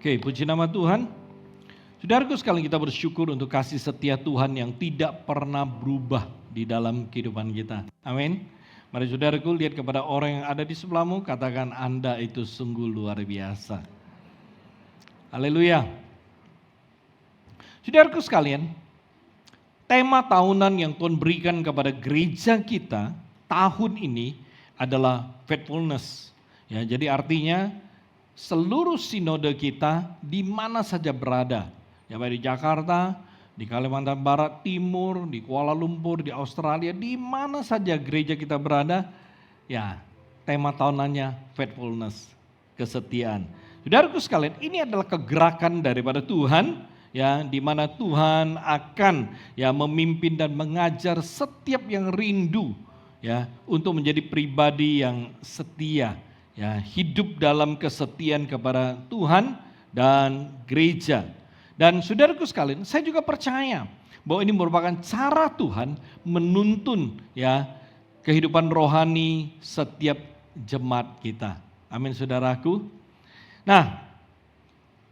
Oke, puji nama Tuhan. Saudaraku sekalian, kita bersyukur untuk kasih setia Tuhan yang tidak pernah berubah di dalam kehidupan kita. Amin. Mari saudaraku lihat kepada orang yang ada di sebelahmu, katakan Anda itu sungguh luar biasa. Haleluya. Saudaraku sekalian, tema tahunan yang Tuhan berikan kepada gereja kita tahun ini adalah faithfulness. Ya, jadi artinya seluruh sinode kita di mana saja berada, ya baik di Jakarta, di Kalimantan Barat, Timur, di Kuala Lumpur, di Australia, di mana saja gereja kita berada, ya tema tahunannya faithfulness, kesetiaan. Saudaraku sekalian, ini adalah kegerakan daripada Tuhan, ya di mana Tuhan akan ya memimpin dan mengajar setiap yang rindu, ya untuk menjadi pribadi yang setia. Ya, hidup dalam kesetiaan kepada Tuhan dan gereja. Dan saudaraku sekalian, saya juga percaya bahwa ini merupakan cara Tuhan menuntun ya kehidupan rohani setiap jemaat kita. Amin saudaraku. Nah,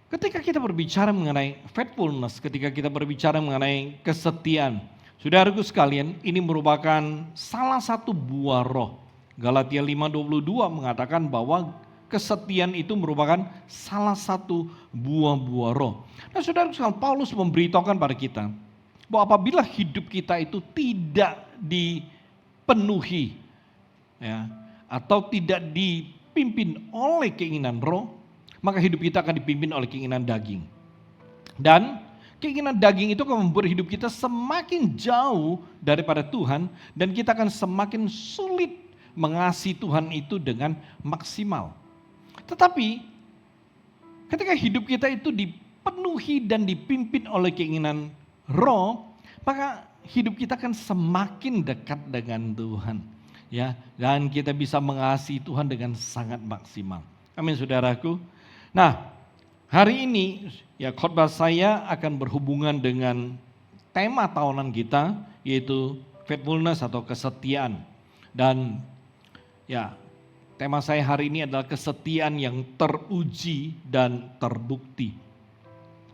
ketika kita berbicara mengenai faithfulness, ketika kita berbicara mengenai kesetiaan, saudaraku sekalian, ini merupakan salah satu buah roh. Galatia 5:22 mengatakan bahwa kesetiaan itu merupakan salah satu buah-buah roh. Nah saudara sekalian, Paulus memberitahukan pada kita bahwa apabila hidup kita itu tidak dipenuhi ya, atau tidak dipimpin oleh keinginan roh, maka hidup kita akan dipimpin oleh keinginan daging. Dan keinginan daging itu akan membuat hidup kita semakin jauh daripada Tuhan, dan kita akan semakin sulit mengasihi Tuhan itu dengan maksimal. Tetapi ketika hidup kita itu dipenuhi dan dipimpin oleh keinginan roh, maka hidup kita akan semakin dekat dengan Tuhan, ya, dan kita bisa mengasihi Tuhan dengan sangat maksimal. Amin saudaraku. Nah, hari ini ya khotbah saya akan berhubungan dengan tema tahunan kita, yaitu faithfulness atau kesetiaan. Dan ya, tema saya hari ini adalah kesetiaan yang teruji dan terbukti.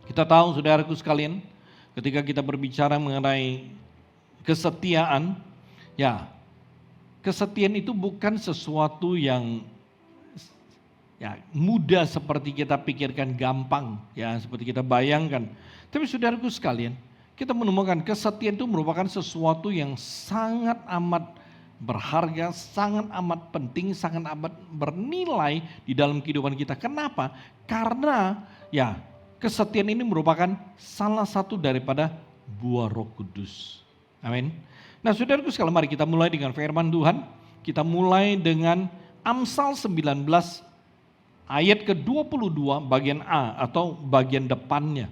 Kita tahu saudaraku sekalian, ketika kita berbicara mengenai kesetiaan, ya kesetiaan itu bukan sesuatu yang ya mudah seperti kita pikirkan, gampang ya seperti kita bayangkan. Tapi saudaraku sekalian, kita menemukan kesetiaan itu merupakan sesuatu yang sangat amat berharga, sangat amat penting, sangat amat bernilai di dalam kehidupan kita. Kenapa? Karena ya kesetiaan ini merupakan salah satu daripada buah Roh Kudus. Amin. Nah saudaraku sekalian, mari kita mulai dengan firman Tuhan. Kita mulai dengan Amsal 19 ayat ke-22 bagian A atau bagian depannya.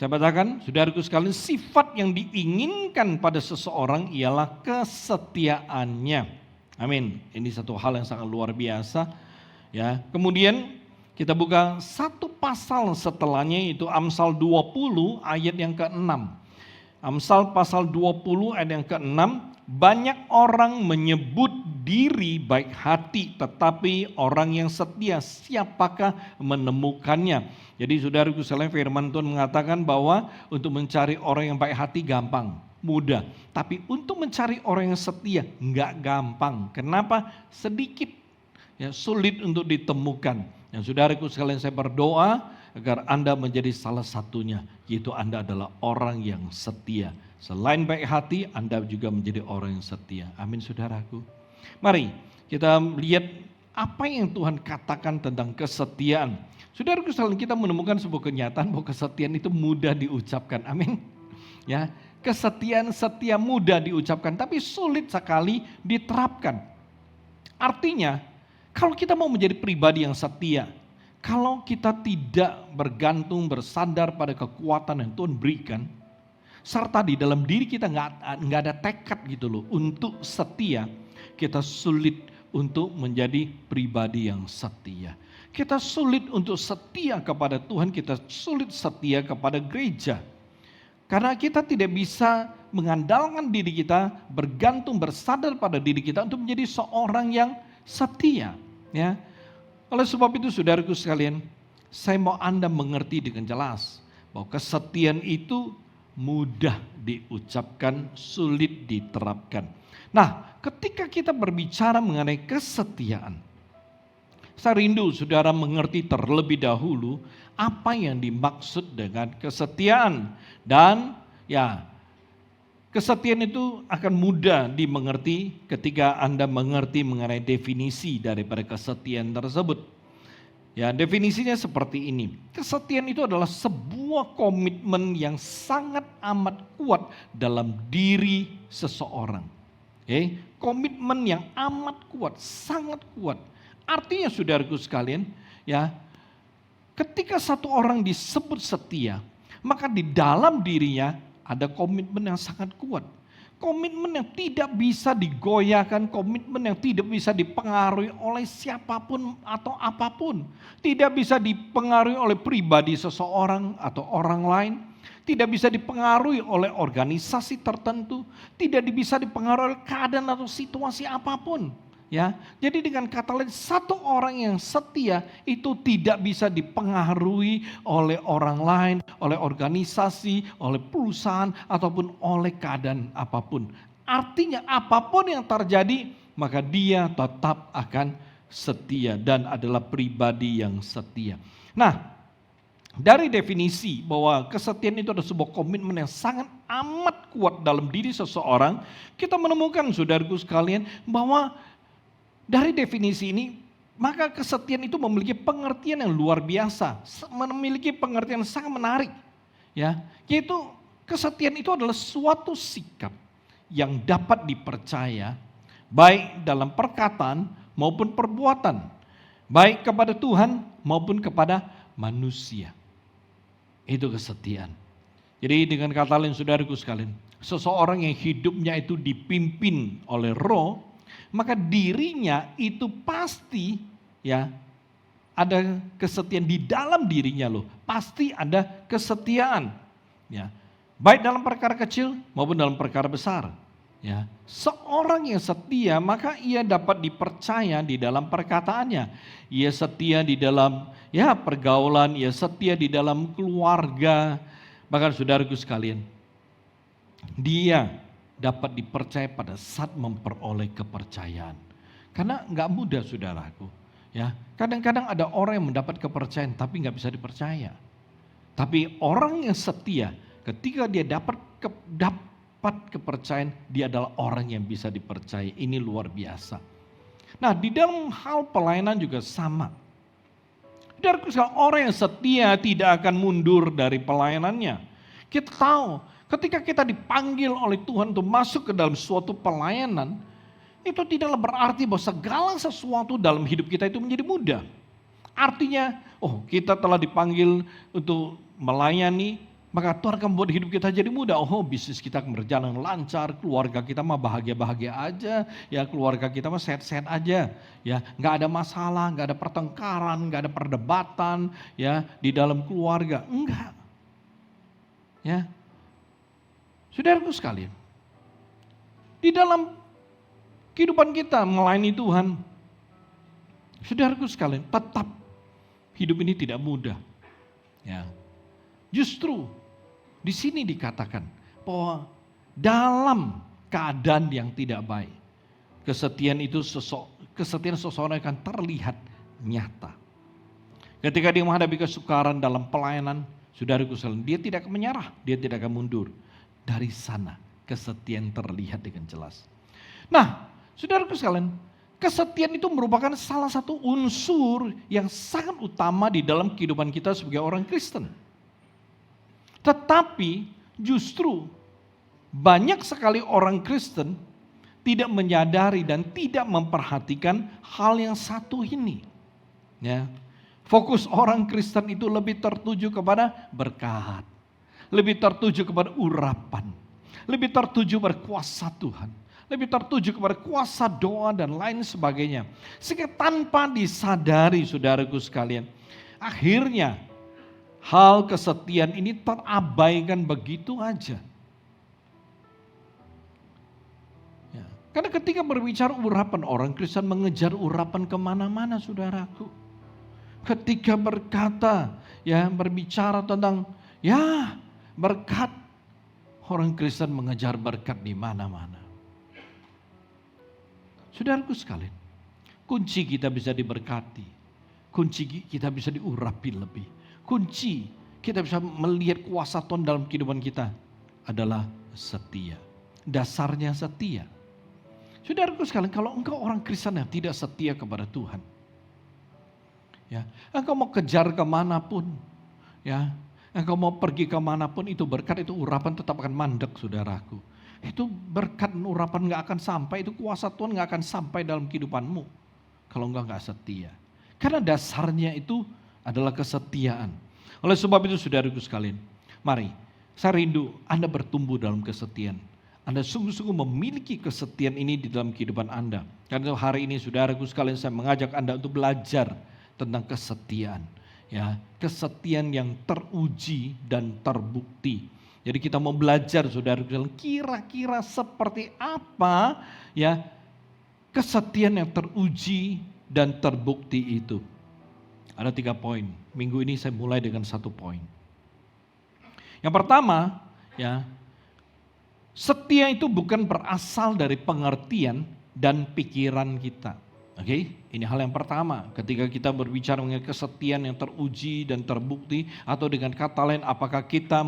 Saya bacakan, saudaraku sekalian, sifat yang diinginkan pada seseorang ialah kesetiaannya. Amin. Ini satu hal yang sangat luar biasa. Ya. Kemudian kita buka satu pasal setelahnya, itu Amsal 20 ayat yang ke-6. Amsal pasal 20 ayat yang ke-6, banyak orang menyebut diri baik hati, tetapi orang yang setia siapakah menemukannya? Jadi saudaraku sekalian, firman Tuhan mengatakan bahwa untuk mencari orang yang baik hati gampang, mudah. Tapi untuk mencari orang yang setia enggak gampang. Kenapa? Sedikit, ya, sulit untuk ditemukan. Dan saudaraku sekalian, saya berdoa agar Anda menjadi salah satunya, yaitu Anda adalah orang yang setia. Selain baik hati, Anda juga menjadi orang yang setia. Amin saudaraku. Mari kita lihat apa yang Tuhan katakan tentang kesetiaan. Saudaraku sekalian, kita menemukan sebuah kenyataan bahwa kesetiaan itu mudah diucapkan. Amin. Ya, kesetiaan setia mudah diucapkan, tapi sulit sekali diterapkan. Artinya, kalau kita mau menjadi pribadi yang setia, kalau kita tidak bergantung, bersandar pada kekuatan yang Tuhan berikan, serta di dalam diri kita nggak ada tekad gitu loh untuk setia, kita sulit untuk menjadi pribadi yang setia. Kita sulit untuk setia kepada Tuhan, kita sulit setia kepada gereja. Karena kita tidak bisa mengandalkan diri kita, bergantung, bersandar pada diri kita untuk menjadi seorang yang setia. Ya. Oleh sebab itu saudaraku sekalian, saya mau Anda mengerti dengan jelas bahwa kesetiaan itu mudah diucapkan, sulit diterapkan. Nah, ketika kita berbicara mengenai kesetiaan, saya rindu saudara mengerti terlebih dahulu apa yang dimaksud dengan kesetiaan. Dan ya, kesetiaan itu akan mudah dimengerti ketika Anda mengerti mengenai definisi daripada kesetiaan tersebut. Ya, definisinya seperti ini. Kesetiaan itu adalah sebuah komitmen yang sangat amat kuat dalam diri seseorang. Komitmen yang amat kuat, sangat kuat. Artinya saudaraku sekalian, ya, ketika satu orang disebut setia, maka di dalam dirinya ada komitmen yang sangat kuat. Komitmen yang tidak bisa digoyahkan, komitmen yang tidak bisa dipengaruhi oleh siapapun atau apapun. Tidak bisa dipengaruhi oleh pribadi seseorang atau orang lain. Tidak bisa dipengaruhi oleh organisasi tertentu. Tidak bisa dipengaruhi oleh keadaan atau situasi apapun. Ya, jadi dengan kata lain, satu orang yang setia itu tidak bisa dipengaruhi oleh orang lain, oleh organisasi, oleh perusahaan, ataupun oleh keadaan apapun. Artinya apapun yang terjadi, maka dia tetap akan setia dan adalah pribadi yang setia. Nah, dari definisi bahwa kesetiaan itu adalah sebuah komitmen yang sangat amat kuat dalam diri seseorang, kita menemukan saudaraku sekalian bahwa dari definisi ini, maka kesetiaan itu memiliki pengertian yang luar biasa, memiliki pengertian yang sangat menarik. Ya, yaitu kesetiaan itu adalah suatu sikap yang dapat dipercaya, baik dalam perkataan maupun perbuatan, baik kepada Tuhan maupun kepada manusia. Itu kesetiaan. Jadi dengan kata lain saudaraku sekalian, seseorang yang hidupnya itu dipimpin oleh Roh, maka dirinya itu pasti ya ada kesetiaan di dalam dirinya loh. Pasti ada kesetiaan. Ya. Baik dalam perkara kecil maupun dalam perkara besar. Ya. Seorang yang setia maka ia dapat dipercaya di dalam perkataannya. Ia setia di dalam ya pergaulan, ia setia di dalam keluarga. Bahkan saudaraku sekalian, dia dapat dipercaya pada saat memperoleh kepercayaan. Karena nggak mudah saudaraku. Ya, kadang-kadang ada orang yang mendapat kepercayaan tapi nggak bisa dipercaya. Tapi orang yang setia, ketika dia dapat kepercayaan, dia adalah orang yang bisa dipercaya. Ini luar biasa. Nah, di dalam hal pelayanan juga sama. Saudaraku, orang yang setia tidak akan mundur dari pelayanannya. Kita tahu, ketika kita dipanggil oleh Tuhan untuk masuk ke dalam suatu pelayanan, itu tidaklah berarti bahwa segala sesuatu dalam hidup kita itu menjadi mudah. Artinya, kita telah dipanggil untuk melayani, maka Tuhan akan membuat hidup kita jadi mudah. Bisnis kita akan berjalan lancar, keluarga kita mah bahagia-bahagia aja, ya keluarga kita mah sehat-sehat aja, ya nggak ada masalah, nggak ada pertengkaran, nggak ada perdebatan, ya di dalam keluarga, enggak, ya. Saudaraku sekalian, di dalam kehidupan kita melayani Tuhan, saudaraku sekalian, tetap hidup ini tidak mudah. Ya, justru di sini dikatakan bahwa dalam keadaan yang tidak baik, kesetiaan seseorang akan terlihat nyata. Ketika dia menghadapi kesukaran dalam pelayanan, saudaraku sekalian, dia tidak akan menyerah, dia tidak akan mundur. Dari sana kesetiaan terlihat dengan jelas. Nah, saudaraku sekalian, kesetiaan itu merupakan salah satu unsur yang sangat utama di dalam kehidupan kita sebagai orang Kristen. Tetapi justru banyak sekali orang Kristen tidak menyadari dan tidak memperhatikan hal yang satu ini. Ya. Fokus orang Kristen itu lebih tertuju kepada berkat. Lebih tertuju kepada urapan, lebih tertuju pada kuasa Tuhan, lebih tertuju kepada kuasa doa dan lain sebagainya. Sehingga tanpa disadari saudaraku sekalian, akhirnya hal kesetiaan ini terabaikan begitu aja. Ya, karena ketika berbicara urapan, orang Kristen mengejar urapan kemana-mana saudaraku. ketika berkata, berbicara tentang berkat, orang Kristen mengejar berkat di mana-mana. Saudaraku sekalian, kunci kita bisa diberkati, kunci kita bisa diurapi lebih, kunci kita bisa melihat kuasa Tuhan dalam kehidupan kita adalah setia. Dasarnya setia. Saudaraku sekalian, kalau engkau orang Kristen yang tidak setia kepada Tuhan, engkau mau kejar kemanapun, engkau mau pergi kemanapun, itu berkat, itu urapan tetap akan mandek, saudaraku. Itu berkat dan urapan gak akan sampai, itu kuasa Tuhan gak akan sampai dalam kehidupanmu kalau engkau gak setia. Karena dasarnya itu adalah kesetiaan. Oleh sebab itu saudaraku sekalian, mari, saya rindu Anda bertumbuh dalam kesetiaan. Anda sungguh-sungguh memiliki kesetiaan ini di dalam kehidupan Anda. Karena hari ini saudaraku sekalian, saya mengajak Anda untuk belajar tentang kesetiaan. Kesetiaan yang teruji dan terbukti. Jadi kita mau belajar saudaraku sekalian, kira-kira seperti apa kesetiaan yang teruji dan terbukti itu. Ada 3 poin. Minggu ini saya mulai dengan 1 poin. Yang pertama, setia itu bukan berasal dari pengertian dan pikiran kita. Oke, ini hal yang pertama. Ketika kita berbicara mengenai kesetiaan yang teruji dan terbukti, atau dengan kata lain, apakah kita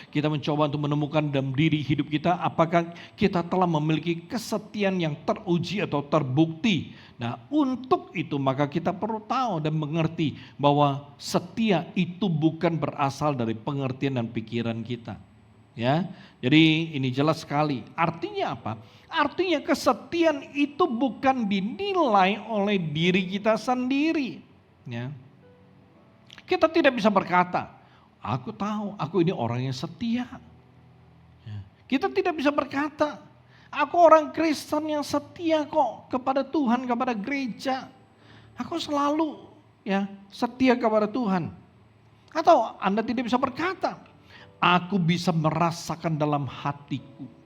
mencoba untuk menemukan dalam diri hidup kita, apakah kita telah memiliki kesetiaan yang teruji atau terbukti. Nah, untuk itu maka kita perlu tahu dan mengerti bahwa setia itu bukan berasal dari pengertian dan pikiran kita. Jadi ini jelas sekali. Artinya apa? Artinya kesetiaan itu bukan dinilai oleh diri kita sendiri. Kita tidak bisa berkata, aku tahu, aku ini orang yang setia. Kita tidak bisa berkata, aku orang Kristen yang setia kok kepada Tuhan, kepada gereja. Aku selalu setia kepada Tuhan. Atau Anda tidak bisa berkata, aku bisa merasakan dalam hatiku.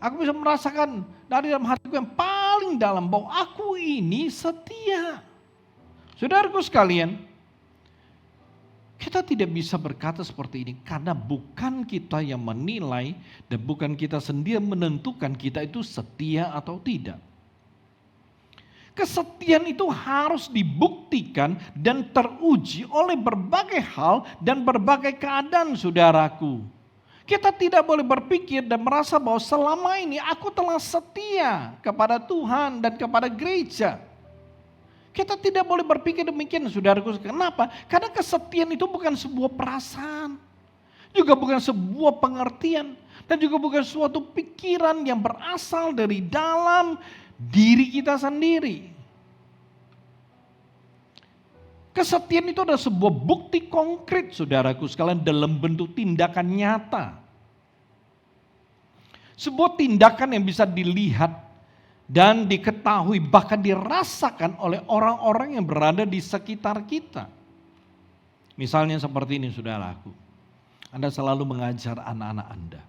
Aku bisa merasakan dari dalam hatiku yang paling dalam bahwa aku ini setia. Saudaraku sekalian, kita tidak bisa berkata seperti ini karena bukan kita yang menilai dan bukan kita sendiri menentukan kita itu setia atau tidak. Kesetiaan itu harus dibuktikan dan teruji oleh berbagai hal dan berbagai keadaan, saudaraku. Kita tidak boleh berpikir dan merasa bahwa selama ini aku telah setia kepada Tuhan dan kepada gereja. Kita tidak boleh berpikir demikian, saudaraku. Kenapa? Karena kesetiaan itu bukan sebuah perasaan, juga bukan sebuah pengertian, dan juga bukan suatu pikiran yang berasal dari dalam diri kita sendiri. Kesetiaan itu adalah sebuah bukti konkret, saudaraku sekalian, dalam bentuk tindakan nyata. Sebuah tindakan yang bisa dilihat dan diketahui, bahkan dirasakan oleh orang-orang yang berada di sekitar kita. Misalnya seperti ini, saudaraku. Anda selalu mengajar anak-anak Anda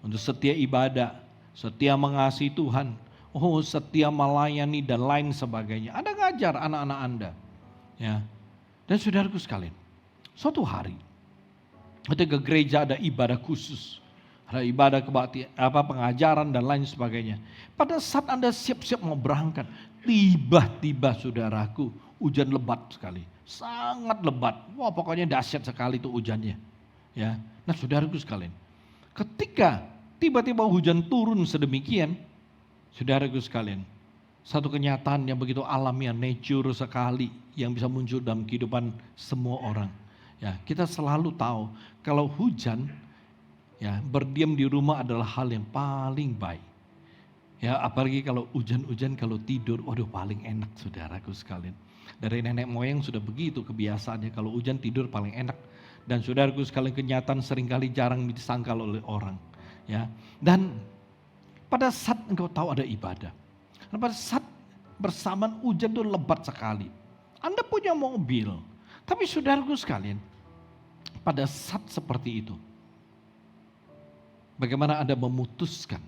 untuk setia ibadah, setia mengasihi Tuhan, setia melayani dan lain sebagainya. Anda ngajar anak-anak Anda. Dan saudaraku sekalian, suatu hari ketika gereja ada ibadah khusus, ada ibadah kebaktian, pengajaran dan lain sebagainya. Pada saat Anda siap-siap mau berangkat, tiba-tiba saudaraku, hujan lebat sekali, sangat lebat. Wah, pokoknya dahsyat sekali itu hujannya. Nah, saudaraku sekalian, ketika tiba-tiba hujan turun sedemikian, saudaraku sekalian, satu kenyataan yang begitu alamiah, nature sekali yang bisa muncul dalam kehidupan semua orang. Kita selalu tahu kalau hujan, berdiam di rumah adalah hal yang paling baik. Apalagi kalau hujan-hujan, kalau tidur, waduh paling enak, saudaraku sekalian. Dari nenek moyang sudah begitu kebiasaannya, kalau hujan tidur paling enak. Dan saudaraku sekalian, kenyataan seringkali jarang disangkal oleh orang. Dan pada saat engkau tahu ada ibadah, dan pada saat bersamaan hujan itu lebat sekali. Anda punya mobil, tapi saudaraku sekalian, pada saat seperti itu, bagaimana Anda memutuskan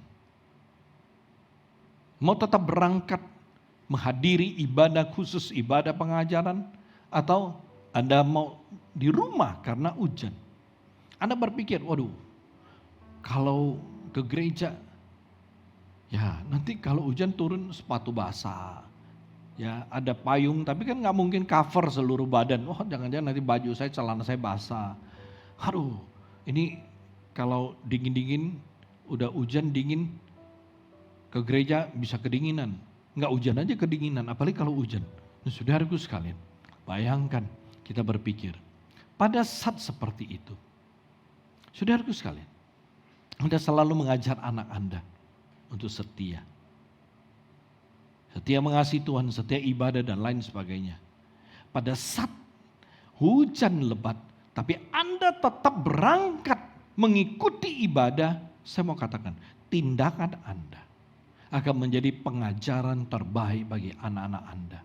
mau tetap berangkat menghadiri ibadah khusus, ibadah pengajaran, Atau Anda mau di rumah karena hujan. Anda berpikir, waduh, kalau ke gereja, ya nanti kalau hujan turun sepatu basah. Ya ada payung, tapi kan nggak mungkin cover seluruh badan. Wah, jangan-jangan nanti baju saya, celana saya basah. Aduh, ini kalau dingin-dingin, udah hujan dingin, ke gereja bisa kedinginan. Nggak hujan aja kedinginan, apalagi kalau hujan. Nah, saudaraku sekalian, bayangkan kita berpikir, pada saat seperti itu, saudaraku sekalian, Anda selalu mengajar anak Anda untuk setia. Setia mengasihi Tuhan, setia ibadah dan lain sebagainya. Pada saat hujan lebat, tapi Anda tetap berangkat mengikuti ibadah, saya mau katakan, tindakan Anda akan menjadi pengajaran terbaik bagi anak-anak Anda.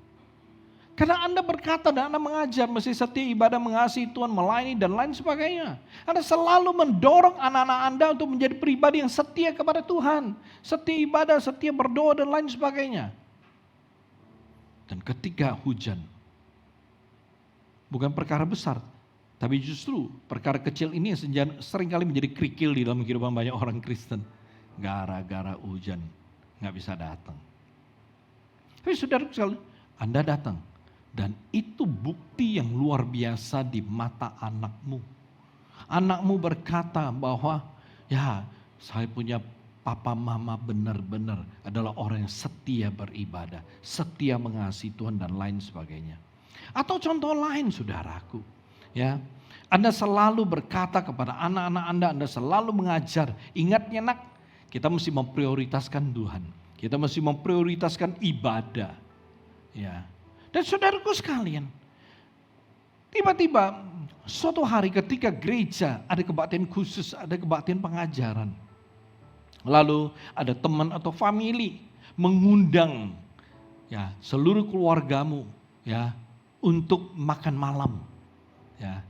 Karena Anda berkata dan Anda mengajar mesti setia ibadah, mengasihi Tuhan, melayani dan lain sebagainya. Anda selalu mendorong anak-anak Anda untuk menjadi pribadi yang setia kepada Tuhan. Setia ibadah, setia berdoa dan lain sebagainya. Dan ketika hujan, bukan perkara besar, tapi justru perkara kecil ini seringkali menjadi kerikil di dalam kehidupan banyak orang Kristen. Gara-gara hujan, nggak bisa datang. Tapi saudara sekalian, Anda datang. Dan itu bukti yang luar biasa di mata anakmu. Anakmu berkata bahwa ya saya punya papa mama benar-benar adalah orang yang setia beribadah, setia mengasihi Tuhan dan lain sebagainya. Atau contoh lain saudaraku, ya Anda selalu berkata kepada anak-anak Anda selalu mengajar, ingatnya nak, kita mesti memprioritaskan Tuhan, kita mesti memprioritaskan ibadah, ya. Dan saudaraku sekalian, tiba-tiba suatu hari ketika gereja ada kebaktian khusus, ada kebaktian pengajaran. Lalu ada teman atau famili mengundang ya seluruh keluargamu ya untuk makan malam. Ya,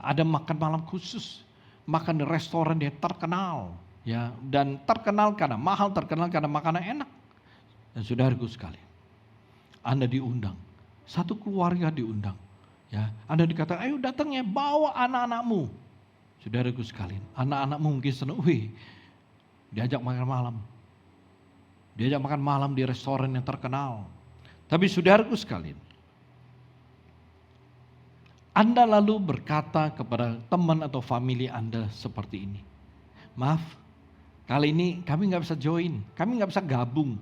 ada makan malam khusus, makan di restoran yang terkenal ya, dan terkenal karena mahal, terkenal karena makanan enak. Dan saudaraku sekalian, Anda diundang, satu keluarga diundang. Ya, Anda dikatakan, ayo datang ya, bawa anak-anakmu. Saudaraku sekalian, anak-anakmu mungkin senang, diajak makan malam. Diajak makan malam di restoran yang terkenal. Tapi saudaraku sekalian, Anda lalu berkata kepada teman atau famili Anda seperti ini. Maaf, kali ini kami gak bisa join, kami gak bisa gabung.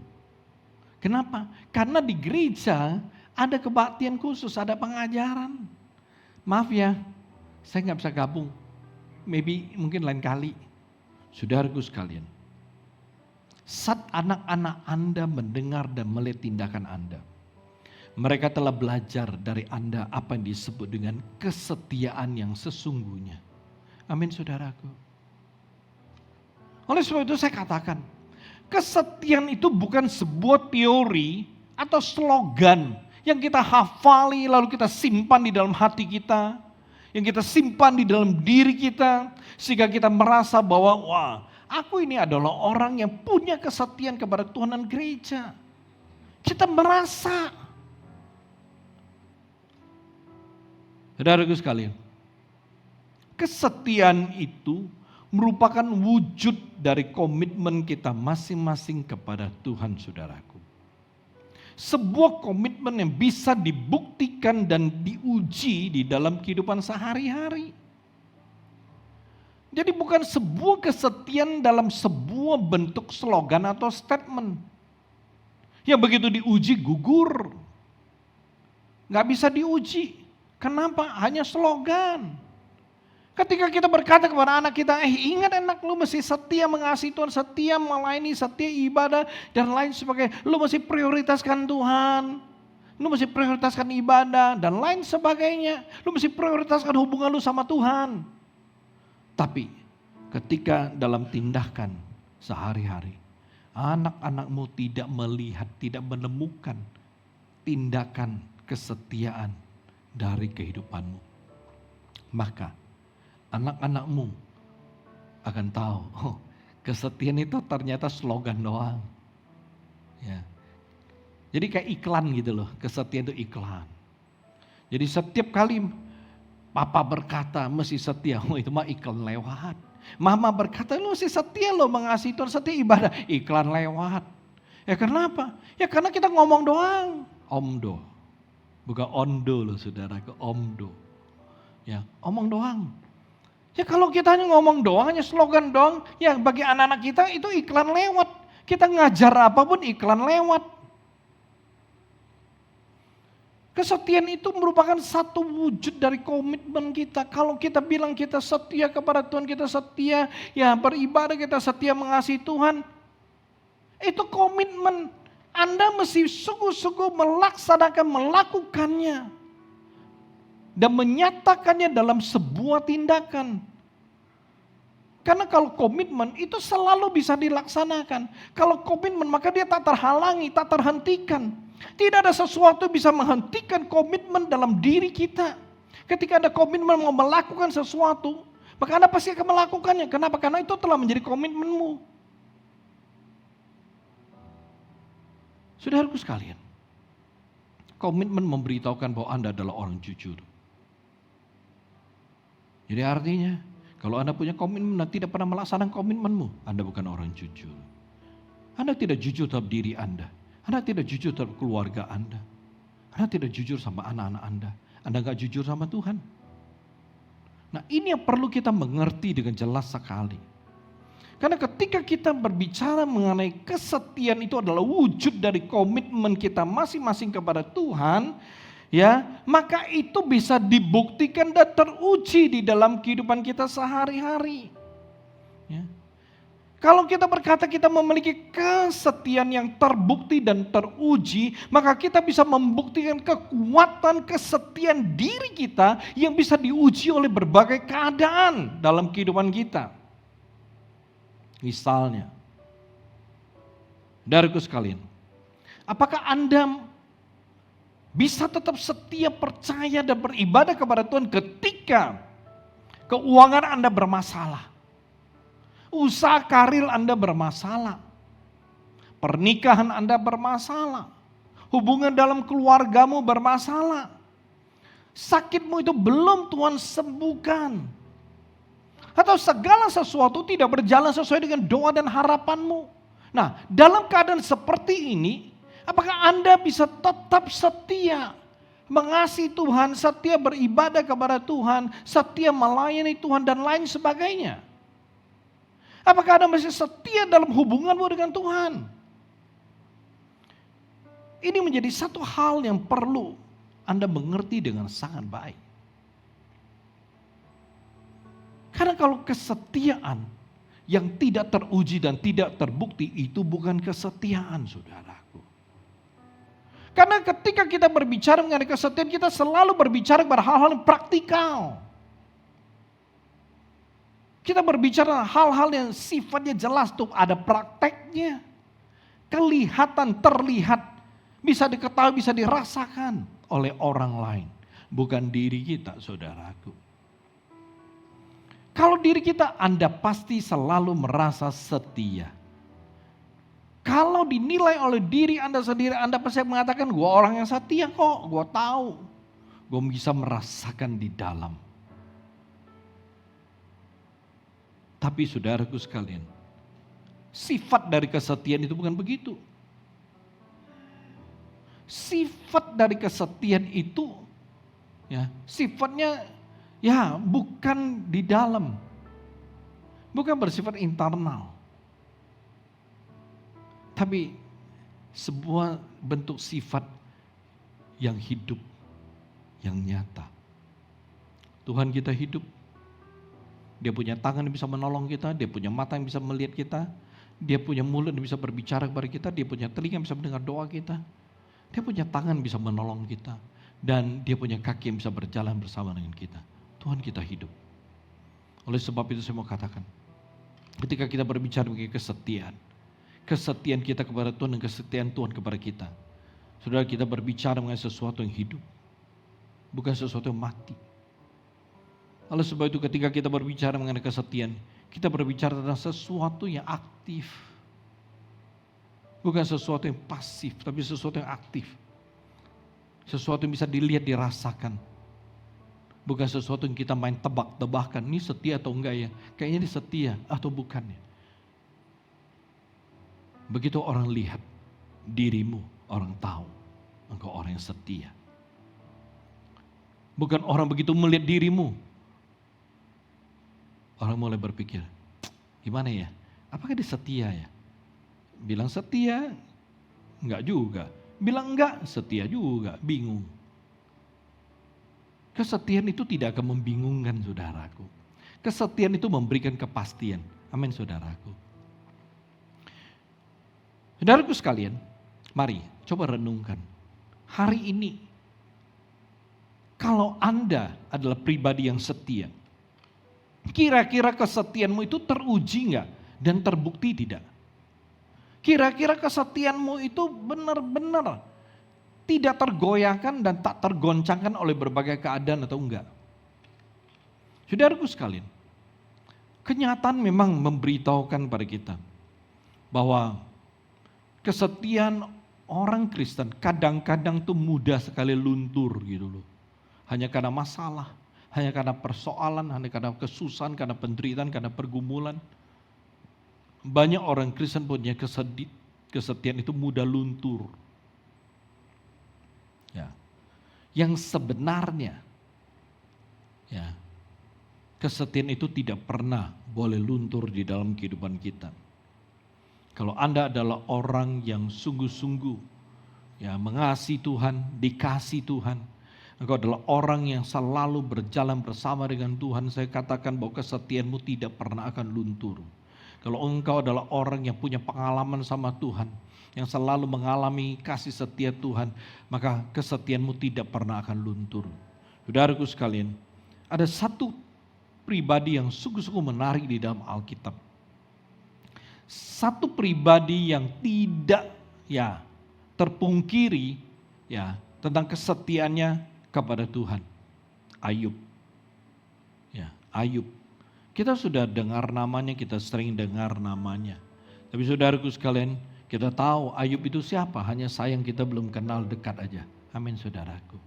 Kenapa? Karena di gereja ada kebaktian khusus, ada pengajaran. Maaf ya, saya nggak bisa gabung. Mungkin lain kali. Saudaraku sekalian, saat anak-anak Anda mendengar dan melihat tindakan Anda, mereka telah belajar dari Anda apa yang disebut dengan kesetiaan yang sesungguhnya. Amin saudaraku. Oleh sebab itu saya katakan, kesetiaan itu bukan sebuah teori atau slogan yang kita hafali lalu kita simpan di dalam hati kita, yang kita simpan di dalam diri kita, sehingga kita merasa bahwa wah, aku ini adalah orang yang punya kesetiaan kepada Tuhan dan gereja. Kita merasa, saudaraku sekalian, kesetiaan itu merupakan wujud dari komitmen kita masing-masing kepada Tuhan, saudaraku. Sebuah komitmen yang bisa dibuktikan dan diuji di dalam kehidupan sehari-hari. Jadi bukan sebuah kesetiaan dalam sebuah bentuk slogan atau statement. Yang begitu diuji gugur. Gak bisa diuji. Kenapa? Hanya slogan. Ketika kita berkata kepada anak kita, ingat anak, lu mesti setia mengasihi Tuhan, setia melayani, setia ibadah, dan lain sebagainya. Lu mesti prioritaskan Tuhan, lu mesti prioritaskan ibadah, dan lain sebagainya. Lu mesti prioritaskan hubungan lu sama Tuhan. Tapi ketika dalam tindakan sehari-hari, anak-anakmu tidak melihat, tidak menemukan tindakan kesetiaan dari kehidupanmu, maka anak-anakmu akan tahu, kesetiaan itu ternyata slogan doang. Ya. Jadi kayak iklan gitu loh, kesetiaan itu iklan. Jadi setiap kali papa berkata mesti setia, oh itu mah iklan lewat. Mama berkata lu mesti setia lo mengasihi Tuhan, setia ibadah, iklan lewat. Ya kenapa? Ya karena kita ngomong doang. Omdo. Bukan ondo loh saudara, ke omdo. Ya, omong doang. Ya kalau kita hanya ngomong doang, hanya slogan doang, ya bagi anak-anak kita itu iklan lewat. Kita ngajar apapun iklan lewat. Kesetiaan itu merupakan satu wujud dari komitmen kita. Kalau kita bilang kita setia kepada Tuhan, kita setia, ya beribadah, kita setia mengasihi Tuhan. Itu komitmen. Anda mesti sungguh-sungguh melakukannya. Dan menyatakannya dalam sebuah tindakan. Karena kalau komitmen itu selalu bisa dilaksanakan. Kalau komitmen maka dia tak terhalangi, tak terhentikan. Tidak ada sesuatu yang bisa menghentikan komitmen dalam diri kita. Ketika ada komitmen mau melakukan sesuatu, maka Anda pasti akan melakukannya. Kenapa? Karena itu telah menjadi komitmenmu. Saudaraku sekalian, komitmen memberitahukan bahwa Anda adalah orang jujur. Jadi artinya, kalau Anda punya komitmen dan tidak pernah melaksanakan komitmenmu, Anda bukan orang jujur. Anda tidak jujur terhadap diri Anda. Anda tidak jujur terhadap keluarga Anda. Anda tidak jujur sama anak-anak Anda. Anda gak jujur sama Tuhan. Nah ini yang perlu kita mengerti dengan jelas sekali. Karena ketika kita berbicara mengenai kesetiaan itu adalah wujud dari komitmen kita masing-masing kepada Tuhan, ya, maka itu bisa dibuktikan dan teruji di dalam kehidupan kita sehari-hari. Ya. Kalau kita berkata kita memiliki kesetiaan yang terbukti dan teruji, maka kita bisa membuktikan kekuatan kesetiaan diri kita yang bisa diuji oleh berbagai keadaan dalam kehidupan kita. Misalnya, saudaraku sekalian, apakah Anda bisa tetap setia, percaya dan beribadah kepada Tuhan ketika keuangan Anda bermasalah, usaha karir Anda bermasalah, pernikahan Anda bermasalah, hubungan dalam keluargamu bermasalah, sakitmu itu belum Tuhan sembuhkan, atau segala sesuatu tidak berjalan sesuai dengan doa dan harapanmu. Nah, dalam keadaan seperti ini, apakah Anda bisa tetap setia mengasihi Tuhan, setia beribadah kepada Tuhan, setia melayani Tuhan dan lain sebagainya? Apakah Anda masih setia dalam hubunganmu dengan Tuhan? Ini menjadi satu hal yang perlu Anda mengerti dengan sangat baik. Karena kalau kesetiaan yang tidak teruji dan tidak terbukti itu bukan kesetiaan, saudaraku. Karena ketika kita berbicara mengenai kesetiaan, kita selalu berbicara pada hal-hal yang praktikal. Kita berbicara hal-hal yang sifatnya jelas tuh, ada prakteknya. Kelihatan, terlihat, bisa diketahui, bisa dirasakan oleh orang lain. Bukan diri kita, saudaraku. Kalau diri kita, Anda pasti selalu merasa setia. Kalau dinilai oleh diri Anda sendiri, Anda pasti mengatakan, gue orang yang setia kok, gue tahu. Gue bisa merasakan di dalam. Tapi saudaraku sekalian, sifat dari kesetiaan itu bukan begitu. Sifat dari kesetiaan itu, ya, sifatnya ya bukan di dalam, bukan bersifat internal, tapi sebuah bentuk sifat yang hidup, yang nyata. Tuhan kita hidup, Dia punya tangan yang bisa menolong kita, Dia punya mata yang bisa melihat kita, Dia punya mulut yang bisa berbicara kepada kita, Dia punya telinga yang bisa mendengar doa kita, Dia punya tangan yang bisa menolong kita, dan Dia punya kaki yang bisa berjalan bersama dengan kita. Tuhan kita hidup. Oleh sebab itu saya mau katakan, ketika kita berbicara mengenai kesetiaan, kesetiaan kita kepada Tuhan dan kesetiaan Tuhan kepada kita, saudara, kita berbicara mengenai sesuatu yang hidup, bukan sesuatu yang mati. Oleh sebab itu ketika kita berbicara mengenai kesetiaan, kita berbicara tentang sesuatu yang aktif, bukan sesuatu yang pasif, tapi sesuatu yang aktif. Sesuatu yang bisa dilihat, dirasakan. Bukan sesuatu yang kita main tebak-tebakan, ini setia atau enggak ya? Kayaknya ini setia atau bukan ya? Begitu orang lihat dirimu, orang tahu engkau orang yang setia. Bukan orang begitu melihat dirimu, orang mulai berpikir, gimana ya? Apakah dia setia ya? Bilang setia, enggak juga. Bilang enggak, setia juga, bingung. Kesetiaan itu tidak akan membingungkan saudaraku. Kesetiaan itu memberikan kepastian. Amin saudaraku. Saudaraku sekalian, mari coba renungkan. Hari ini, kalau Anda adalah pribadi yang setia, kira-kira kesetiaanmu itu teruji enggak dan terbukti tidak? Kira-kira kesetiaanmu itu benar-benar tidak tergoyahkan dan tak tergoncangkan oleh berbagai keadaan atau enggak? Saudaraku sekalian, kenyataan memang memberitahukan pada kita bahwa kesetiaan orang Kristen kadang-kadang tuh mudah sekali luntur gitu loh. Hanya karena masalah, hanya karena persoalan, hanya karena kesusahan, karena penderitaan, karena pergumulan. Banyak orang Kristen punya kesetiaan itu mudah luntur. Ya. Yang sebenarnya ya, kesetiaan itu tidak pernah boleh luntur di dalam kehidupan kita. Kalau Anda adalah orang yang sungguh-sungguh ya mengasihi Tuhan, dikasih Tuhan, engkau adalah orang yang selalu berjalan bersama dengan Tuhan, saya katakan bahwa kesetiaanmu tidak pernah akan luntur. Kalau engkau adalah orang yang punya pengalaman sama Tuhan, yang selalu mengalami kasih setia Tuhan, maka kesetiaanmu tidak pernah akan luntur. Saudaraku sekalian, ada satu pribadi yang sungguh-sungguh menarik di dalam Alkitab. Satu pribadi yang tidak ya terpungkiri ya tentang kesetiaannya kepada Tuhan. Ayub. Ya, Ayub. Kita sudah dengar namanya, kita sering dengar namanya. Tapi saudaraku sekalian, kita tahu Ayub itu siapa, hanya sayang kita belum kenal dekat aja. Amin saudaraku.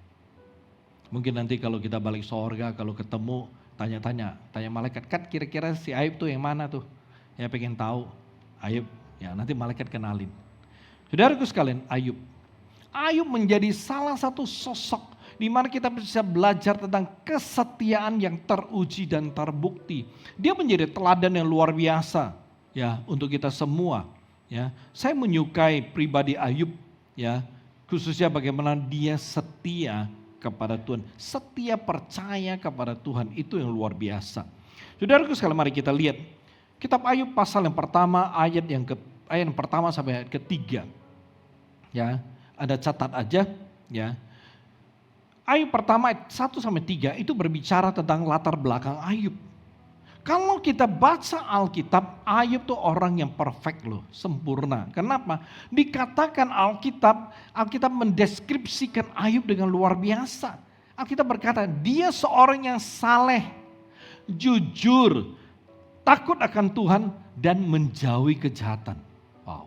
Mungkin nanti kalau kita balik surga, kalau ketemu, tanya malaikat, kan kira-kira si Ayub tuh yang mana tuh? Ya pengen tahu, Ayub, ya nanti malaikat kenalin. Saudaraku sekalian, Ayub. Ayub menjadi salah satu sosok di mana kita bisa belajar tentang kesetiaan yang teruji dan terbukti. Dia menjadi teladan yang luar biasa ya untuk kita semua. Ya, saya menyukai pribadi Ayub ya, khususnya bagaimana dia setia kepada Tuhan, setia percaya kepada Tuhan, itu yang luar biasa. Saudaraku sekalian, mari kita lihat kitab Ayub pasal yang pertama ayat yang pertama sampai ayat ketiga. Ya, ada catat aja ya. Ayub pertama ayat 1 sampai 3 itu berbicara tentang latar belakang Ayub. Kalau kita baca Alkitab, Ayub tuh orang yang perfect loh, sempurna. Kenapa? Dikatakan Alkitab mendeskripsikan Ayub dengan luar biasa. Alkitab berkata, dia seorang yang saleh, jujur, takut akan Tuhan dan menjauhi kejahatan. Wow.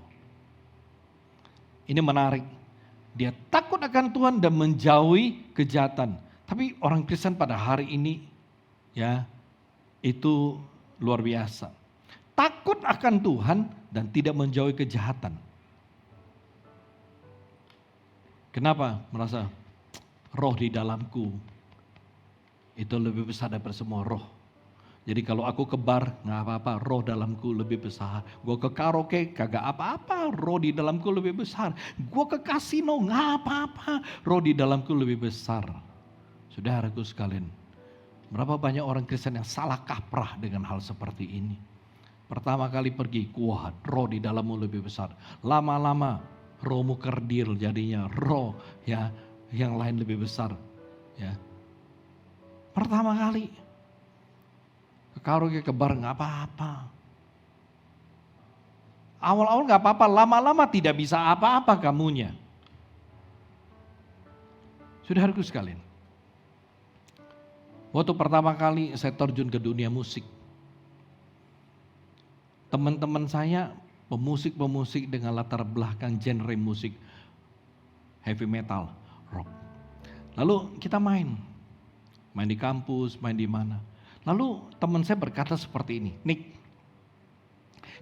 Ini menarik. Dia takut akan Tuhan dan menjauhi kejahatan. Tapi orang Kristen pada hari ini ya itu luar biasa. Takut akan Tuhan dan tidak menjauhi kejahatan. Kenapa? Merasa roh di dalamku itu lebih besar daripada semua roh. Jadi kalau aku ke bar, gak apa-apa, roh dalamku lebih besar. Gue ke karaoke, kagak apa-apa, roh di dalamku lebih besar. Gue ke kasino, gak apa-apa, roh di dalamku lebih besar. Saudaraku sekalian, berapa banyak orang Kristen yang salah kaprah dengan hal seperti ini. Pertama kali pergi, kuat, roh di dalammu lebih besar. Lama-lama, rohmu kerdil jadinya, roh ya yang lain lebih besar. Ya. Pertama kali, karaoke ke bar gak apa-apa. Awal-awal gak apa-apa, lama-lama tidak bisa apa-apa kamunya. Saudaraku sekalian, waktu pertama kali saya terjun ke dunia musik, teman-teman saya pemusik-pemusik dengan latar belakang genre musik heavy metal, rock. Lalu kita main di kampus, main di mana. Lalu teman saya berkata seperti ini, Nick,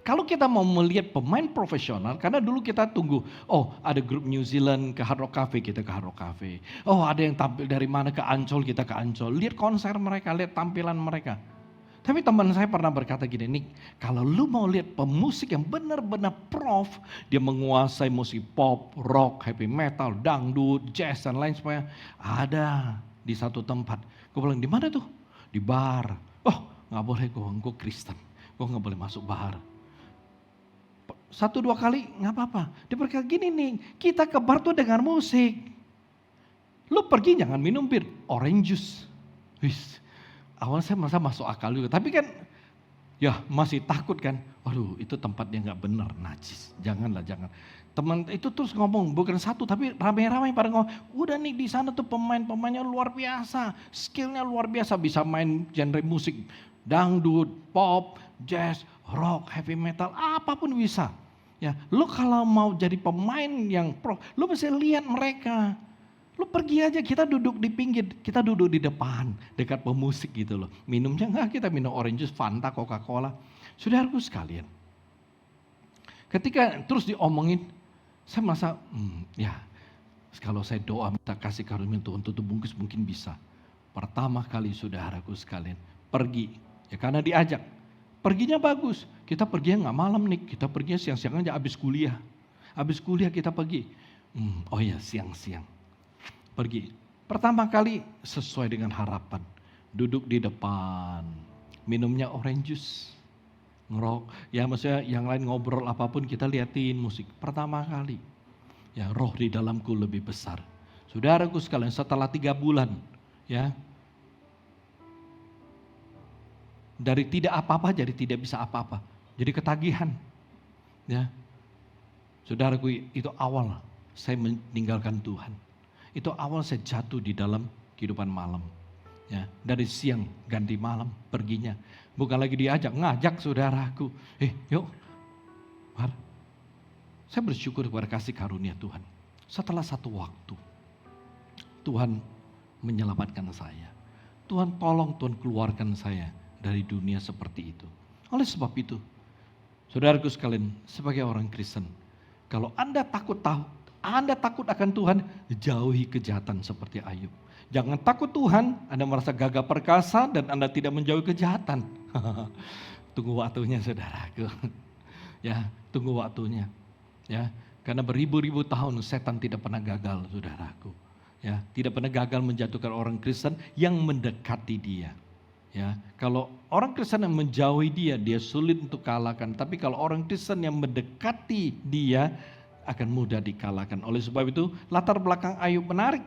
kalau kita mau melihat pemain profesional, karena dulu kita tunggu, oh ada grup New Zealand ke Hard Rock Cafe, kita ke Hard Rock Cafe. Oh ada yang tampil dari mana ke Ancol, kita ke Ancol. Lihat konser mereka, lihat tampilan mereka. Tapi teman saya pernah berkata gini, Nick, kalau lu mau lihat pemusik yang benar-benar prof, dia menguasai musik pop, rock, heavy metal, dangdut, jazz dan lain sebagainya, ada di satu tempat. Gue bilang, di mana tuh? Di bar. Oh, nggak boleh, gue Kristen, gue nggak boleh masuk bar. 1-2 kali nggak apa-apa. Dia berkata gini nih, kita ke bar tuh dengar musik. Lu pergi jangan minum bir, orange juice. Wis. Awalnya saya merasa masuk akal juga, tapi kan ya masih takut kan. Waduh itu tempatnya nggak benar, najis. Janganlah, jangan. Teman itu terus ngomong, bukan satu tapi ramai-ramai pada ngomong, udah nih di sana tuh pemainnya luar biasa, skillnya luar biasa, bisa main genre musik dangdut, pop, jazz, rock, heavy metal, apapun bisa. Ya, lu kalau mau jadi pemain yang pro, lu bisa lihat mereka. Lu pergi aja, kita duduk di pinggir, kita duduk di depan, dekat pemusik gitu loh. Minumnya enggak, kita minum orange juice, Fanta, Coca-Cola. Saudaraku sekalian, ketika terus diomongin, saya merasa, ya kalau saya doa minta kasih karunia Tuhan tutup bungkus mungkin bisa. Pertama kali saudaraku sekalian, pergi, ya karena diajak. Perginya bagus, kita perginya nggak malam nih, kita perginya siang-siang aja abis kuliah. Abis kuliah kita pergi, oh ya siang-siang. Pergi. Pertama kali sesuai dengan harapan. Duduk di depan. Minumnya orange juice. Ngerok. Ya maksudnya yang lain ngobrol apapun kita liatin musik. Pertama kali. Ya roh di dalamku lebih besar. Saudaraku sekalian setelah 3 bulan. Ya. Dari tidak apa-apa jadi tidak bisa apa-apa. Jadi ketagihan. Ya. Saudaraku itu awal saya meninggalkan Tuhan. Itu awal saya jatuh di dalam kehidupan malam. Ya, dari siang ganti malam perginya. Bukan lagi diajak, ngajak saudaraku. Yuk. Mar. Saya bersyukur kepada kasih karunia Tuhan. Setelah satu waktu, Tuhan menyelamatkan saya. Tuhan tolong, Tuhan keluarkan saya dari dunia seperti itu. Oleh sebab itu, saudaraku sekalian, sebagai orang Kristen, kalau Anda takut akan Tuhan, jauhi kejahatan seperti Ayub. Jangan takut Tuhan, Anda merasa gagah perkasa dan Anda tidak menjauhi kejahatan. Tunggu waktunya saudaraku. Ya, tunggu waktunya. Ya, karena beribu-ribu tahun setan tidak pernah gagal saudaraku. Ya, tidak pernah gagal menjatuhkan orang Kristen yang mendekati dia. Ya, kalau orang Kristen yang menjauhi dia sulit untuk kalahkan. Tapi kalau orang Kristen yang mendekati dia, akan mudah dikalahkan. Oleh sebab itu latar belakang Ayub menarik.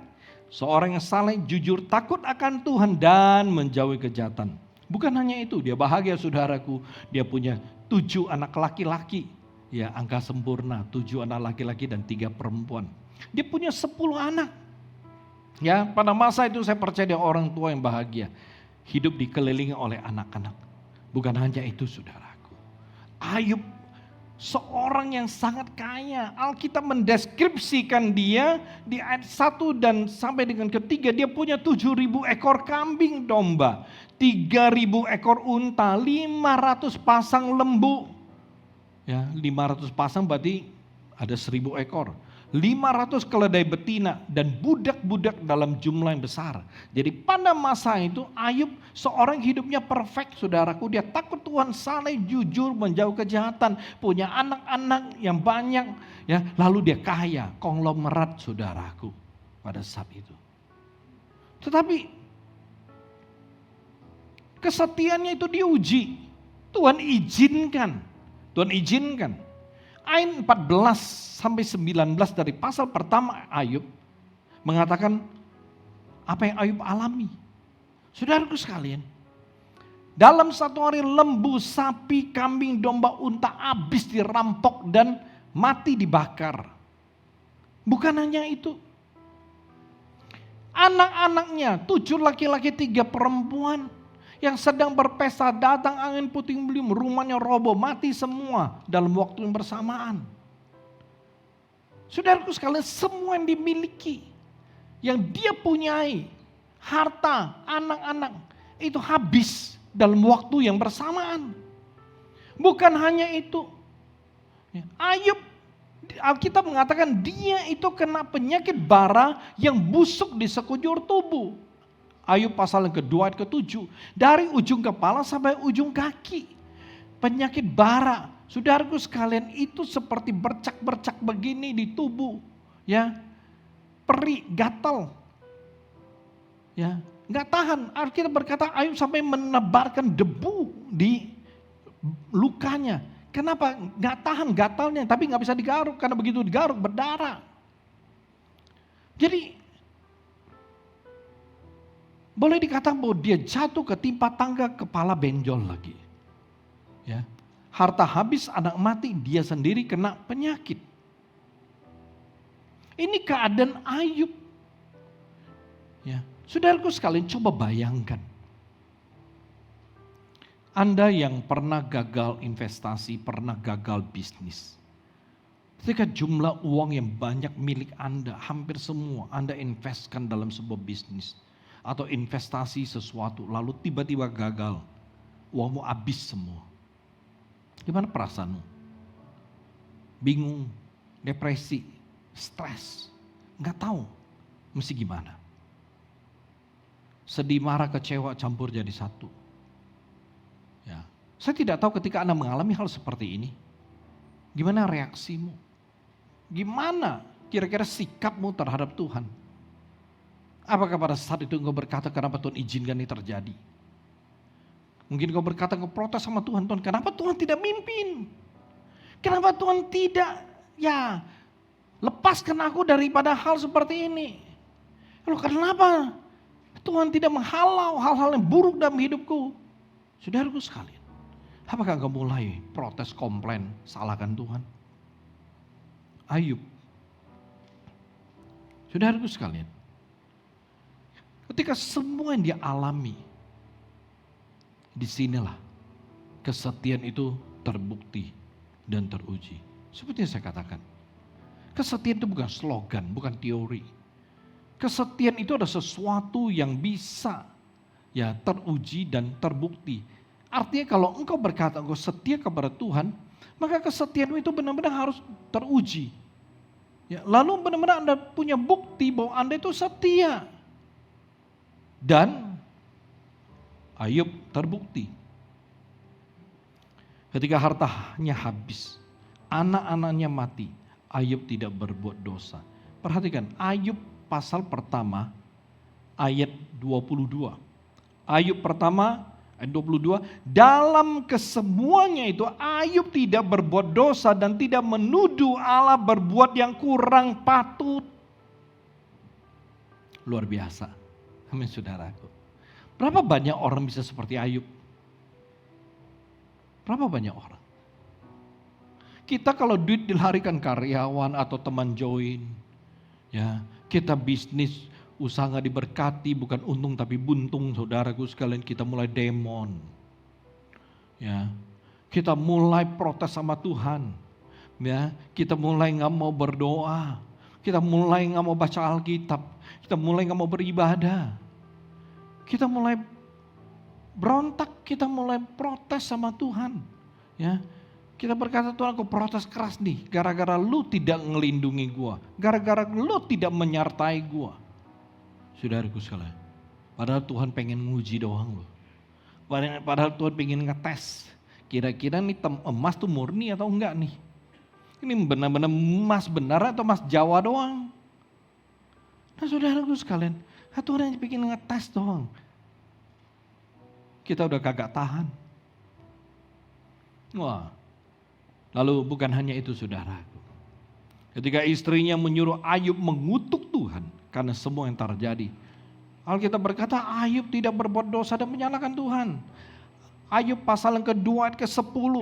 Seorang yang saleh, jujur, takut akan Tuhan dan menjauhi kejahatan. Bukan hanya itu, dia bahagia saudaraku. Dia punya 7 anak laki-laki. Ya, angka sempurna, 7 anak laki-laki dan 3 perempuan. Dia punya 10 anak. Ya, pada masa itu saya percaya dia orang tua yang bahagia. Hidup dikelilingi oleh anak-anak. Bukan hanya itu saudaraku. Ayub seorang yang sangat kaya. Alkitab mendeskripsikan dia di ayat 1 dan sampai dengan ketiga. Dia punya 7.000 ekor kambing domba, 3.000 ekor unta, 500 pasang lembu. Ya, 500 pasang berarti ada 1.000 ekor. 500 keledai betina dan budak-budak dalam jumlah yang besar. Jadi pada masa itu Ayub seorang hidupnya perfect saudaraku. Dia takut Tuhan, saleh, jujur, menjauh kejahatan. Punya anak-anak yang banyak. Ya, lalu dia kaya, konglomerat saudaraku pada saat itu. Tetapi kesetiaannya itu diuji. Tuhan izinkan. Ayat 14 sampai 19 dari pasal pertama Ayub mengatakan apa yang Ayub alami. Saudaraku sekalian, dalam satu hari lembu, sapi, kambing, domba, unta habis dirampok dan mati dibakar. Bukan hanya itu. Anak-anaknya 7 laki-laki 3 perempuan yang sedang berpesta, datang angin puting beliung, rumahnya roboh, mati semua dalam waktu yang bersamaan. Saudaraku sekalian, semua yang dimiliki, yang dia punyai, harta, anak-anak, itu habis dalam waktu yang bersamaan. Bukan hanya itu. Ayub, Alkitab mengatakan dia itu kena penyakit bara yang busuk di sekujur tubuh. Ayub pasal yang kedua ayat ke-7. Dari ujung kepala sampai ujung kaki. Penyakit bara. Saudaraku sekalian, itu seperti bercak-bercak begini di tubuh. Ya, perih, gatal. Ya, nggak tahan. Alkitab berkata Ayub sampai menebarkan debu di lukanya. Kenapa? Nggak tahan gatalnya, tapi nggak bisa digaruk karena begitu digaruk berdarah. Jadi boleh dikatakan bahwa dia jatuh ketimpa tangga, kepala benjol lagi. Ya, harta habis, anak mati, dia sendiri kena penyakit. Ini keadaan Ayub. Ya, saudaraku sekalian, coba bayangkan. Anda yang pernah gagal investasi, pernah gagal bisnis. Ketika jumlah uang yang banyak milik Anda, hampir semua Anda investkan dalam sebuah bisnis. Atau investasi sesuatu, lalu tiba-tiba gagal. Uangmu habis semua. Gimana perasaanmu? Bingung, depresi, stres, nggak tahu mesti gimana. Sedih, marah, kecewa campur jadi satu. Ya, saya tidak tahu ketika Anda mengalami hal seperti ini, gimana reaksimu? Gimana kira-kira sikapmu terhadap Tuhan? Apakah pada saat itu engkau berkata, kenapa Tuhan izinkan ini terjadi? Mungkin engkau berkata, engkau protes sama Tuhan, Tuhan kenapa Tuhan tidak mimpin? Kenapa Tuhan tidak, ya lepaskan aku daripada hal seperti ini? Lalu kenapa Tuhan tidak menghalau hal-hal yang buruk dalam hidupku? Saudaraku sekalian, apakah engkau mulai protes, komplain, salahkan Tuhan? Ayub, saudaraku sekalian, ketika semua yang dia alami, disinilah kesetiaan itu terbukti dan teruji. Seperti yang saya katakan, kesetiaan itu bukan slogan, bukan teori. Kesetiaan itu adalah sesuatu yang bisa ya teruji dan terbukti. Artinya kalau engkau berkata engkau setia kepada Tuhan, maka kesetiaanmu itu benar-benar harus teruji. Ya, lalu benar-benar Anda punya bukti bahwa Anda itu setia. Dan Ayub terbukti. Ketika hartanya habis, anak-anaknya mati, Ayub tidak berbuat dosa. Perhatikan, Ayub pasal pertama ayat 22. Ayub pertama ayat 22, dalam kesemuanya itu Ayub tidak berbuat dosa dan tidak menuduh Allah berbuat yang kurang patut. Luar biasa. Amin saudaraku. Berapa banyak orang bisa seperti Ayub? Berapa banyak orang? Kita kalau duit dilarikan karyawan atau teman join, ya kita bisnis, usaha gak diberkati, bukan untung tapi buntung, saudaraku sekalian, kita mulai demon. Ya, kita mulai protes sama Tuhan. Ya, kita mulai gak mau berdoa, kita mulai gak mau baca Alkitab, kita mulai gak mau beribadah. Kita mulai berontak, kita mulai protes sama Tuhan. Ya, kita berkata, Tuhan aku protes keras nih, gara-gara lu tidak ngelindungi gua, gara-gara lu tidak menyertai gua. Saudaraku sekalian, padahal Tuhan pengen nguji doang loh. Padahal Tuhan pengen ngetes, kira-kira nih emas tuh murni atau enggak nih. Ini benar-benar emas benar atau emas Jawa doang. Nah saudaraku sekalian, Tuhan hanya bikin ngetes doang. Kita udah kagak tahan. Wah, lalu bukan hanya itu saudaraku. Ketika istrinya menyuruh Ayub mengutuk Tuhan karena semua yang terjadi. Alkitab berkata Ayub tidak berbuat dosa dan menyalahkan Tuhan. Ayub pasal yang kedua ayat ke-10.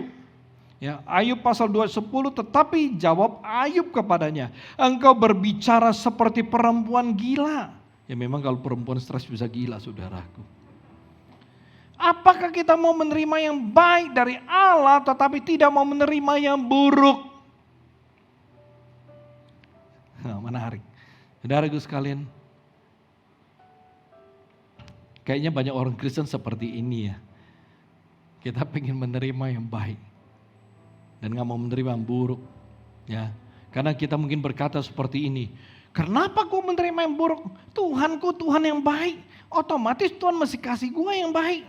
Ya, Ayub pasal 2 ayat 10, tetapi jawab Ayub kepadanya, engkau berbicara seperti perempuan gila. Ya memang kalau perempuan stres bisa gila saudaraku. Apakah kita mau menerima yang baik dari Allah tetapi tidak mau menerima yang buruk? Nah, menarik. Saudaraku sekalian, Kayaknya banyak orang Kristen seperti ini ya. Kita pengen menerima yang baik dan gak mau menerima yang buruk. Ya, karena kita mungkin berkata seperti ini, kenapa gue menerima yang buruk? Tuhanku Tuhan yang baik, otomatis Tuhan mesti kasih gue yang baik.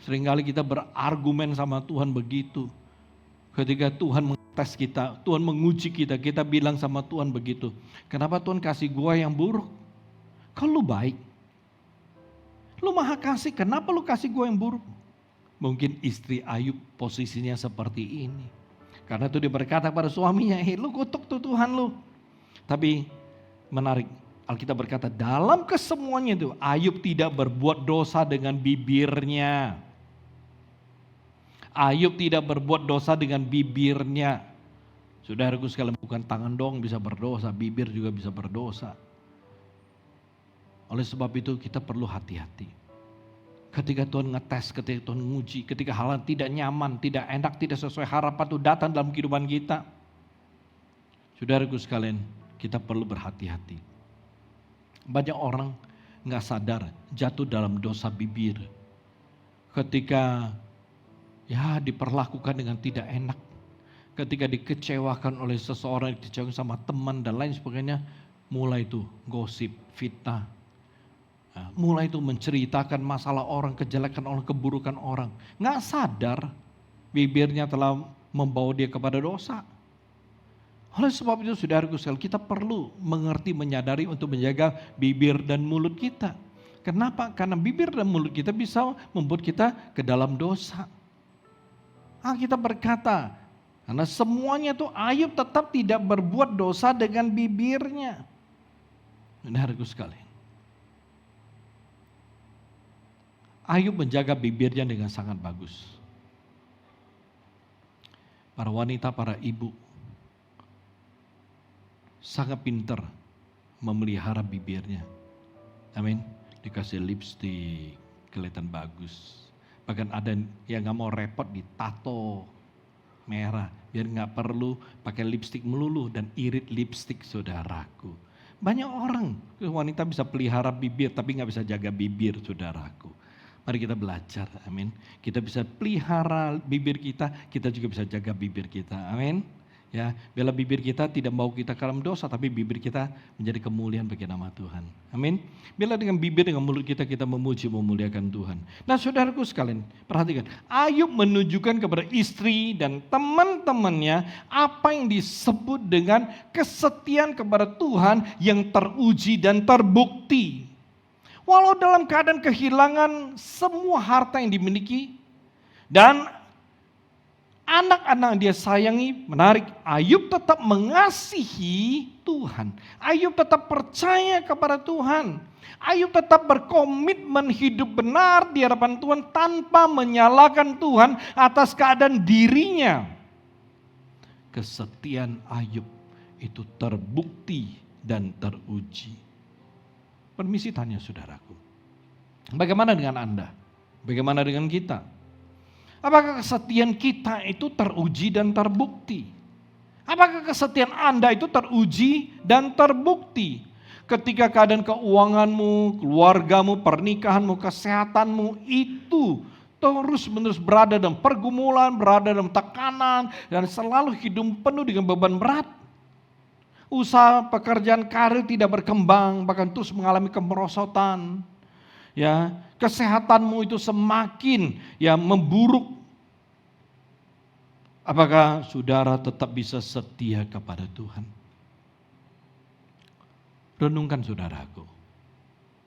Seringkali kita berargumen sama Tuhan begitu. Ketika Tuhan mengetes kita, Tuhan menguji kita, kita bilang sama Tuhan begitu. Kenapa Tuhan kasih gue yang buruk? Kalau lu baik, lu maha kasih, kenapa lu kasih gue yang buruk? Mungkin istri Ayub posisinya seperti ini. Karena itu dia berkata pada suaminya, lu kutuk tuh Tuhan lu. Tapi menarik, Alkitab berkata dalam kesemuanya itu Ayub tidak berbuat dosa dengan bibirnya. Ayub tidak berbuat dosa dengan bibirnya. Saudaraku sekalian, bukan tangan dong bisa berdosa, bibir juga bisa berdosa. Oleh sebab itu kita perlu hati-hati. Ketika Tuhan ngetes, ketika Tuhan menguji, ketika hal yang tidak nyaman, tidak enak, tidak sesuai harapan itu datang dalam kehidupan kita. Saudaraku sekalian, kita perlu berhati-hati. Banyak orang gak sadar jatuh dalam dosa bibir. Ketika diperlakukan dengan tidak enak. Ketika dikecewakan oleh seseorang, dikecewakan sama teman dan lain sebagainya. Mulai itu gosip, fitnah. Mulai itu menceritakan masalah orang, kejelekan orang, keburukan orang. Gak sadar bibirnya telah membawa dia kepada dosa. Oleh sebab itu saudaraku sekalian, kita perlu mengerti, menyadari untuk menjaga bibir dan mulut kita. Kenapa? Karena bibir dan mulut kita bisa membuat kita ke dalam dosa. Kita berkata, karena semuanya itu Ayub tetap tidak berbuat dosa dengan bibirnya. Saudaraku sekalian, Ayub menjaga bibirnya dengan sangat bagus. Para wanita, para ibu sangat pintar memelihara bibirnya. Amin. Dikasih lipstik, kelihatan bagus. Bahkan ada yang gak mau repot ditato merah. Biar gak perlu pakai lipstik melulu dan irit lipstik saudaraku. Banyak orang, wanita bisa pelihara bibir tapi gak bisa jaga bibir saudaraku. Mari kita belajar, amin. Kita bisa pelihara bibir kita juga bisa jaga bibir kita, amin. Ya, biarlah bibir kita tidak mau kita ke dalam dosa, tapi bibir kita menjadi kemuliaan bagi nama Tuhan. Amin. Biarlah dengan bibir, dengan mulut kita memuji, memuliakan Tuhan. Nah saudaraku sekalian, perhatikan. Ayub menunjukkan kepada istri dan teman-temannya apa yang disebut dengan kesetiaan kepada Tuhan yang teruji dan terbukti. Walau dalam keadaan kehilangan semua harta yang dimiliki dan anak-anak dia sayangi, menarik, Ayub tetap mengasihi Tuhan. Ayub tetap percaya kepada Tuhan. Ayub tetap berkomitmen hidup benar di hadapan Tuhan tanpa menyalahkan Tuhan atas keadaan dirinya. Kesetiaan Ayub itu terbukti dan teruji. Permisi tanya saudaraku, bagaimana dengan Anda? Bagaimana dengan kita? Apakah kesetiaan kita itu teruji dan terbukti? Apakah kesetiaan Anda itu teruji dan terbukti? Ketika keadaan keuanganmu, keluargamu, pernikahanmu, kesehatanmu itu terus-menerus berada dalam pergumulan, berada dalam tekanan, dan selalu hidup penuh dengan beban berat. Usaha, pekerjaan, karir tidak berkembang, bahkan terus mengalami kemerosotan. Ya, kesehatanmu itu semakin memburuk. Apakah saudara tetap bisa setia kepada Tuhan? Renungkan saudaraku.